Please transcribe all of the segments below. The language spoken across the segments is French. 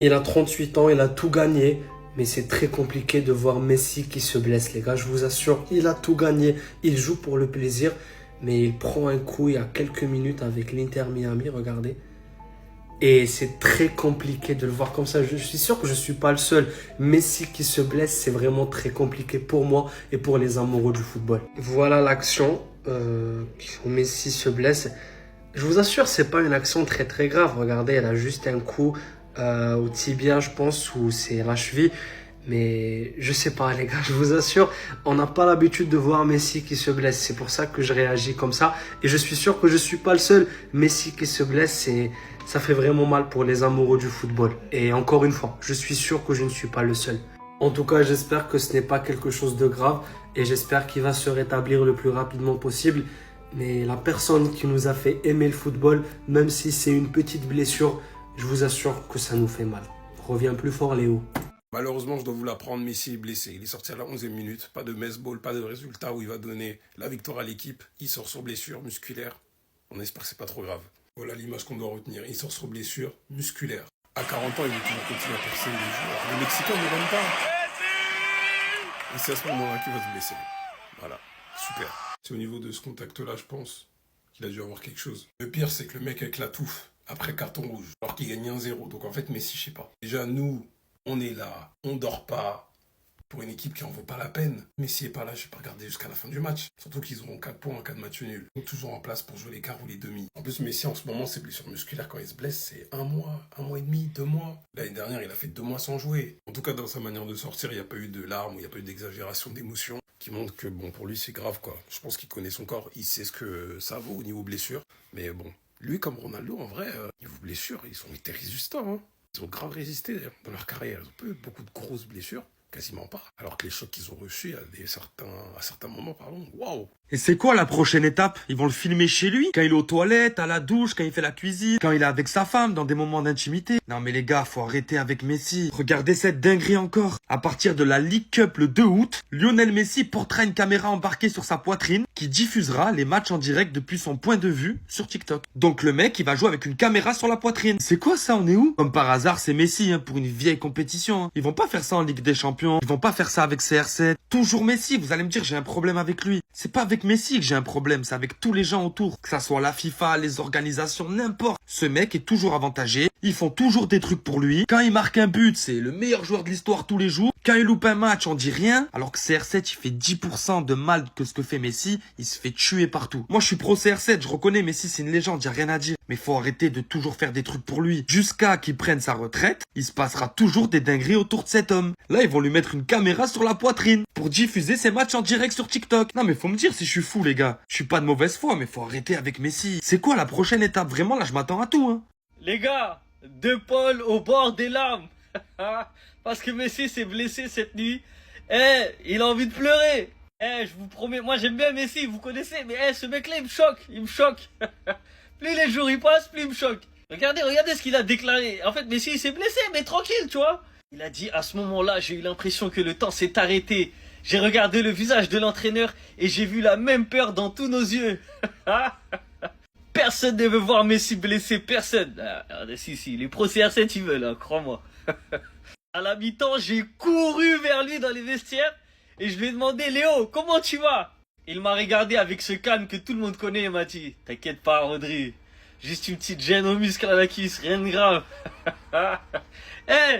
Il a 38 ans, il a tout gagné, mais c'est très compliqué de voir Messi qui se blesse, les gars. Je vous assure, il a tout gagné, il joue pour le plaisir, mais il prend un coup il y a quelques minutes avec l'Inter Miami, regardez. Et c'est très compliqué de le voir comme ça. Je suis sûr que je ne suis pas le seul. Messi qui se blesse, c'est vraiment très compliqué pour moi et pour les amoureux du football. Voilà l'action où Messi se blesse. Je vous assure, c'est pas une action très très grave. Regardez, elle a juste un coup au tibia, je pense, ou c'est la cheville. Mais je sais pas, les gars, je vous assure, on n'a pas l'habitude de voir Messi qui se blesse. C'est pour ça que je réagis comme ça. Et je suis sûr que je suis pas le seul. Messi qui se blesse, ça fait vraiment mal pour les amoureux du football. Et encore une fois, je suis sûr que je ne suis pas le seul. En tout cas, j'espère que ce n'est pas quelque chose de grave. Et j'espère qu'il va se rétablir le plus rapidement possible. Mais la personne qui nous a fait aimer le football, même si c'est une petite blessure, je vous assure que ça nous fait mal. Reviens plus fort, Léo. Malheureusement, je dois vous l'apprendre, Messi est blessé. Il est sorti à la 11e minute. Pas de mess-ball, pas de résultat où il va donner la victoire à l'équipe. Il sort sur blessure musculaire. On espère que c'est pas trop grave. Voilà l'image qu'on doit retenir. Il sort sur blessure musculaire. À 40 ans, il veut toujours continuer à percer les joueurs. Les Mexicains ne l'aiment pas. Et c'est à ce moment-là qu'il va se blesser. Voilà. Super. C'est au niveau de ce contact-là, je pense, qu'il a dû avoir quelque chose. Le pire, c'est que le mec avec la touffe, après carton rouge, alors qu'il gagnait 1-0. Donc en fait, Messi, je sais pas. Déjà, nous, on est là, on dort pas pour une équipe qui en vaut pas la peine. Messi est pas là, je vais pas regarder jusqu'à la fin du match. Surtout qu'ils auront 4 points en cas de match nul. Ils sont toujours en place pour jouer les quarts ou les demi. En plus, Messi, en ce moment, ses blessures musculaires, quand il se blesse, c'est 1 mois et demi, 2 mois. L'année dernière, il a fait 2 mois sans jouer. En tout cas, dans sa manière de sortir, il n'y a pas eu de larmes, il n'y a pas eu d'exagération d'émotion qui montre que, bon, pour lui, c'est grave, quoi. Je pense qu'il connaît son corps, il sait ce que ça vaut au niveau blessure. Mais bon, lui, comme Ronaldo, en vrai, niveau blessure, ils ont été résistants, hein. Ils ont grave résisté dans leur carrière. Ils ont pas eu beaucoup de grosses blessures. Quasiment pas. Alors que les chocs qu'ils ont reçus à certains moments, pardon, waouh! Et c'est quoi la prochaine étape? Ils vont le filmer chez lui, quand il est aux toilettes, à la douche, quand il fait la cuisine, quand il est avec sa femme, dans des moments d'intimité. Non mais les gars, faut arrêter avec Messi. Regardez cette dinguerie encore. À partir de la League Cup le 2 août, Lionel Messi portera une caméra embarquée sur sa poitrine qui diffusera les matchs en direct depuis son point de vue sur TikTok. Donc le mec, il va jouer avec une caméra sur la poitrine. C'est quoi ça? On est où? Comme par hasard, c'est Messi, hein, pour une vieille compétition. Hein. Ils vont pas faire ça en Ligue des Champions. Ils vont pas faire ça avec CR7. Toujours Messi. Vous allez me dire, j'ai un problème avec lui. C'est pas avec Messi que j'ai un problème, c'est avec tous les gens autour. Que ça soit la FIFA, les organisations, n'importe. Ce mec est toujours avantagé. Ils font toujours des trucs pour lui. Quand il marque un but, c'est le meilleur joueur de l'histoire tous les jours. Quand il loupe un match, on dit rien. Alors que CR7, il fait 10% de mal que ce que fait Messi. Il se fait tuer partout. Moi, je suis pro CR7. Je reconnais Messi, c'est une légende. Y a rien à dire. Mais faut arrêter de toujours faire des trucs pour lui. Jusqu'à qu'il prenne sa retraite, il se passera toujours des dingueries autour de cet homme. Là, ils vont lui mettre une caméra sur la poitrine pour diffuser ses matchs en direct sur TikTok. Non, mais faut me dire si je suis fou, les gars. Je suis pas de mauvaise foi, mais faut arrêter avec Messi. C'est quoi la prochaine étape? Vraiment, là, je m'attends à tout, hein. Les gars, De Paul au bord des larmes. Parce que Messi s'est blessé cette nuit. Il a envie de pleurer. Je vous promets, moi j'aime bien Messi, vous connaissez, mais ce mec-là il me choque, Plus les jours y passent, plus il me choque. Regardez ce qu'il a déclaré. En fait, Messi il s'est blessé, mais tranquille, tu vois. Il a dit, à ce moment-là, j'ai eu l'impression que le temps s'est arrêté. J'ai regardé le visage de l'entraîneur et j'ai vu la même peur dans tous nos yeux. Personne ne veut voir Messi blessé, personne. Si, les pros CR7 ils veulent, hein, crois-moi. À la mi-temps, j'ai couru vers lui dans les vestiaires et je lui ai demandé, Léo, comment tu vas? Il m'a regardé avec ce calme que tout le monde connaît et m'a dit, t'inquiète pas, Rodri, juste une petite gêne au muscle à la cuisse, rien de grave.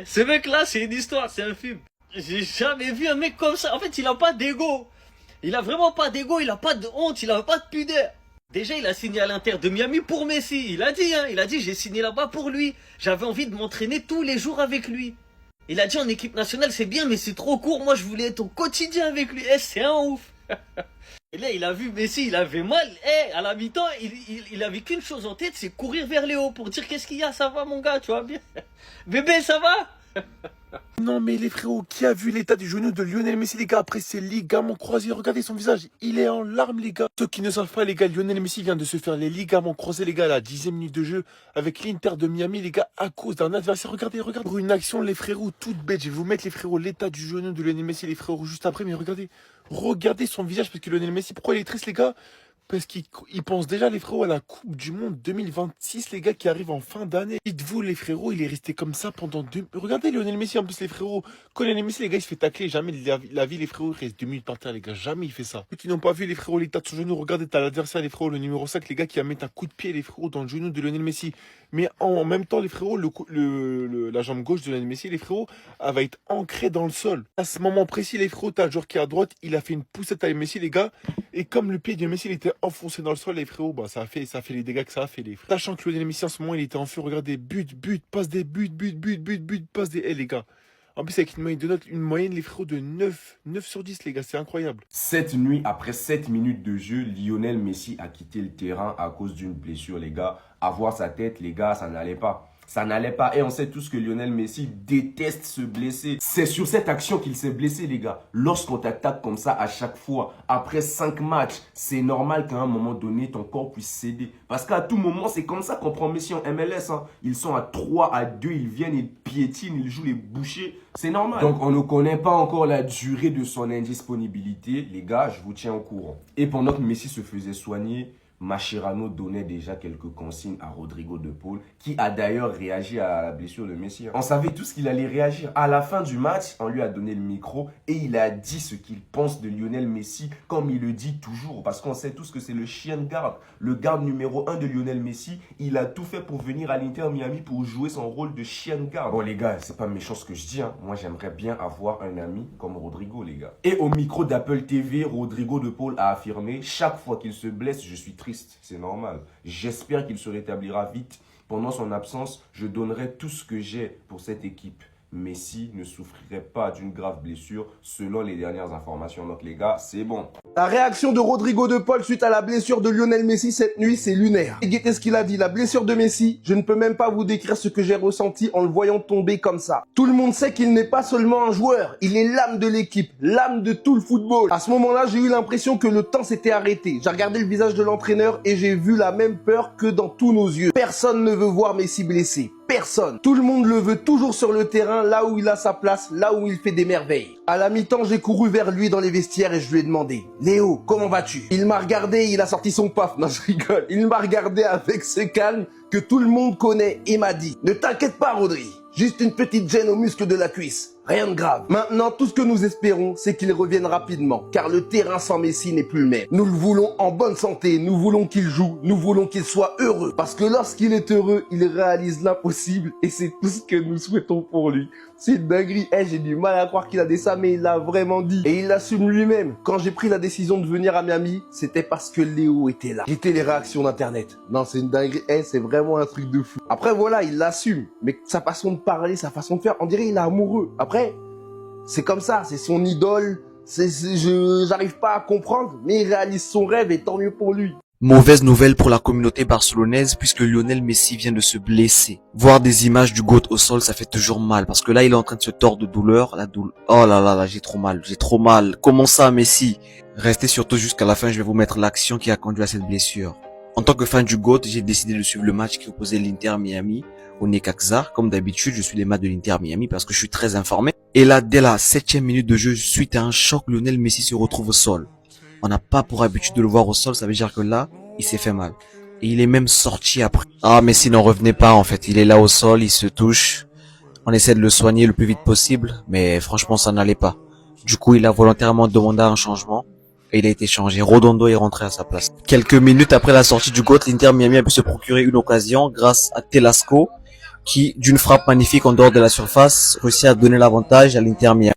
Ce mec-là, c'est une histoire, c'est un film. J'ai jamais vu un mec comme ça. En fait, il a pas d'ego. Il a vraiment pas d'ego, il a pas de honte, il a pas de pudeur. Déjà, il a signé à l'Inter de Miami pour Messi. Il a dit, j'ai signé là-bas pour lui. J'avais envie de m'entraîner tous les jours avec lui. Il a dit en équipe nationale, c'est bien, mais c'est trop court. Moi, je voulais être au quotidien avec lui. C'est un ouf. Et là, il a vu Messi, il avait mal. À la mi-temps, il avait qu'une chose en tête, c'est courir vers Léo pour dire qu'est-ce qu'il y a, ça va mon gars, tu vois bien. Bébé, ça va? Non mais les frérots, qui a vu l'état du genou de Lionel Messi les gars après ses ligaments croisés? Regardez son visage, il est en larmes les gars. Ceux qui ne savent pas les gars, Lionel Messi vient de se faire les ligaments croisés les gars à la 10e minute de jeu avec l'Inter de Miami les gars à cause d'un adversaire. Regardez. Pour une action les frérots toute bête, je vais vous mettre les frérots l'état du genou de Lionel Messi les frérots juste après. Mais regardez son visage parce que Lionel Messi, pourquoi il est triste les gars? Parce qu'ils pensent déjà, les frérots, à la Coupe du Monde 2026, les gars, qui arrivent en fin d'année. Dites-vous, les frérots, il est resté comme ça pendant 2... Regardez Lionel Messi, en plus, les frérots. Quand Lionel Messi, les gars, il se fait tacler. Jamais la vie, les frérots, il reste 2 minutes par terre, les gars. Jamais il fait ça. Ceux qui n'ont pas vu, les frérots, l'état de son genou, regardez, t'as l'adversaire, les frérots, le numéro 5, les gars, qui va mettre un coup de pied, les frérots, dans le genou de Lionel Messi. Mais en même temps, les frérots, la jambe gauche de Lionel Messi, les frérots, elle va être ancrée dans le sol. À ce moment précis, les frérots, t'as le joueur qui est à droite, il a fait une poussette à Messi, les gars. Et comme le pied de Messi, il était enfoncé dans le sol, les frérots, bah, ça a fait les dégâts que ça a fait, les frères. Sachant que Lionel Messi, en ce moment, il était en feu. Regardez, passe des buts, passe des... Eh, les gars. En plus, avec une moyenne, les frérots, de 9 sur 10, les gars. C'est incroyable. Cette nuit, après 7 minutes de jeu, Lionel Messi a quitté le terrain à cause d'une blessure, les gars. À voir sa tête, les gars, ça n'allait pas. Ça n'allait pas. Et on sait tous que Lionel Messi déteste se blesser. C'est sur cette action qu'il s'est blessé, les gars. Lorsqu'on t'attaque comme ça à chaque fois, après 5 matchs, c'est normal qu'à un moment donné, ton corps puisse céder. Parce qu'à tout moment, c'est comme ça qu'on prend Messi en MLS. Hein. Ils sont à 3-2, ils viennent, ils piétinent, ils jouent les bouchers. C'est normal. Donc, on ne connaît pas encore la durée de son indisponibilité. Les gars, je vous tiens au courant. Et pendant que Messi se faisait soigner, Mascherano donnait déjà quelques consignes à Rodrigo de Paul, qui a d'ailleurs réagi à la blessure de Messi. On savait tous qu'il allait réagir. À la fin du match, on lui a donné le micro et il a dit ce qu'il pense de Lionel Messi, comme il le dit toujours. Parce qu'on sait tous que c'est le chien de garde, le garde numéro 1 de Lionel Messi. Il a tout fait pour venir à l'Inter Miami pour jouer son rôle de chien de garde. Bon les gars, c'est pas méchant ce que je dis. Hein. Moi j'aimerais bien avoir un ami comme Rodrigo, les gars. Et au micro d'Apple TV, Rodrigo de Paul a affirmé: chaque fois qu'il se blesse, je suis triste. C'est normal. J'espère qu'il se rétablira vite. Pendant son absence, je donnerai tout ce que j'ai pour cette équipe. Messi ne souffrirait pas d'une grave blessure selon les dernières informations. Donc les gars, c'est bon. La réaction de Rodrigo de Paul suite à la blessure de Lionel Messi cette nuit, c'est lunaire. Et guettez ce qu'il a dit, la blessure de Messi, je ne peux même pas vous décrire ce que j'ai ressenti en le voyant tomber comme ça. Tout le monde sait qu'il n'est pas seulement un joueur, il est l'âme de l'équipe, l'âme de tout le football. À ce moment-là, j'ai eu l'impression que le temps s'était arrêté. J'ai regardé le visage de l'entraîneur et j'ai vu la même peur que dans tous nos yeux. Personne ne veut voir Messi blessé. Personne. Tout le monde le veut toujours sur le terrain, là où il a sa place, là où il fait des merveilles. À la mi-temps, j'ai couru vers lui dans les vestiaires et je lui ai demandé: Léo, comment vas-tu? Il m'a regardé, il a sorti son paf. Non, je rigole. Il m'a regardé avec ce calme que tout le monde connaît et m'a dit: ne t'inquiète pas, Rodri. Juste une petite gêne au muscle de la cuisse. Rien de grave. Maintenant, tout ce que nous espérons, c'est qu'il revienne rapidement, car le terrain sans Messi n'est plus le même. Nous le voulons en bonne santé, nous voulons qu'il joue, nous voulons qu'il soit heureux. Parce que lorsqu'il est heureux, il réalise l'impossible, et c'est tout ce que nous souhaitons pour lui. C'est une dinguerie. J'ai du mal à croire qu'il a dit ça, mais il l'a vraiment dit. Et il l'assume lui-même. Quand j'ai pris la décision de venir à Miami, c'était parce que Léo était là. J'étais les réactions d'internet. Non, c'est une dinguerie. C'est vraiment un truc de fou. Après, voilà, il l'assume. Mais sa façon de parler, sa façon de faire, on dirait qu'il est amoureux. Après, c'est comme ça, c'est son idole. J'arrive pas à comprendre, mais il réalise son rêve et tant mieux pour lui. Mauvaise nouvelle pour la communauté barcelonaise puisque Lionel Messi vient de se blesser. Voir des images du GOAT au sol, ça fait toujours mal parce que là, il est en train de se tordre de douleur. Oh là là là, j'ai trop mal. Comment ça, Messi? Restez surtout jusqu'à la fin, je vais vous mettre l'action qui a conduit à cette blessure. En tant que fan du GOAT, j'ai décidé de suivre le match qui opposait l'Inter Miami au Necaxa. Comme d'habitude, je suis les matchs de l'Inter Miami parce que je suis très informé. Et là, dès la 7e minute de jeu, suite à un choc, Lionel Messi se retrouve au sol. On n'a pas pour habitude de le voir au sol, ça veut dire que là, il s'est fait mal. Et il est même sorti après. Ah, Messi n'en revenait pas en fait. Il est là au sol, il se touche. On essaie de le soigner le plus vite possible, mais franchement, ça n'allait pas. Du coup, il a volontairement demandé un changement. Et il a été changé. Redondo est rentré à sa place. Quelques minutes après la sortie du GOAT, l'Inter Miami a pu se procurer une occasion grâce à Telasco, qui, d'une frappe magnifique en dehors de la surface, réussit à donner l'avantage à l'Inter Miami.